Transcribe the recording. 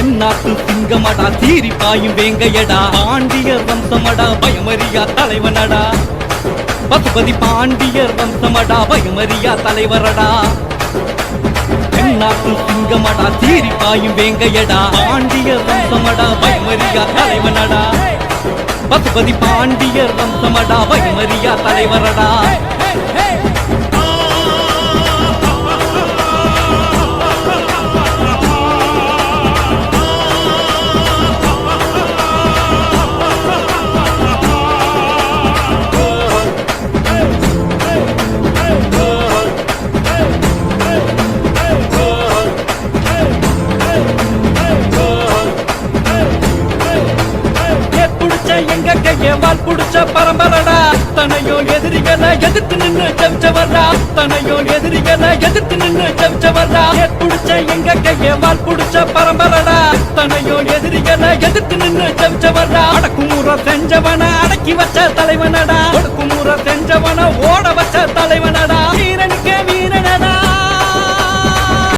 தென்னாட்டு சிங்கமடா சீரி பாயும் வேங்கையடா பாண்டியர் வம்சமடா பயமறியா தலைவனடா பசுபதி பாண்டியர் வம்சமடா பயமறியா தலைவரடா தென்னாட்டு சிங்கமடா சீரி பாயும் வேங்கையடா பாண்டியர் வம்சமடா பயமறியா தலைவனடா பசுபதி பாண்டியர் வம்சமடா பயமறியா தலைவரடா எங்க கைய வால் புடிச்ச பரம்பரடா தனையோ எதிரிகளை எதிர்த்து நின்னு ஜெயிச்சவர்டா தனையோ எதிரிகளை எதிர்த்து நின்னு ஜெயிச்சவர்டா புடிச்ச எங்க கைய வால் புடிச்ச பரம்பரடா தனையோ எதிரிகளை எதிர்த்து நின்னு ஜெயிச்சவர்டா அடக்குமுறை செஞ்சவன அடக்கி வச்ச தலைவனடா அடக்குமுறை செஞ்சவன ஓட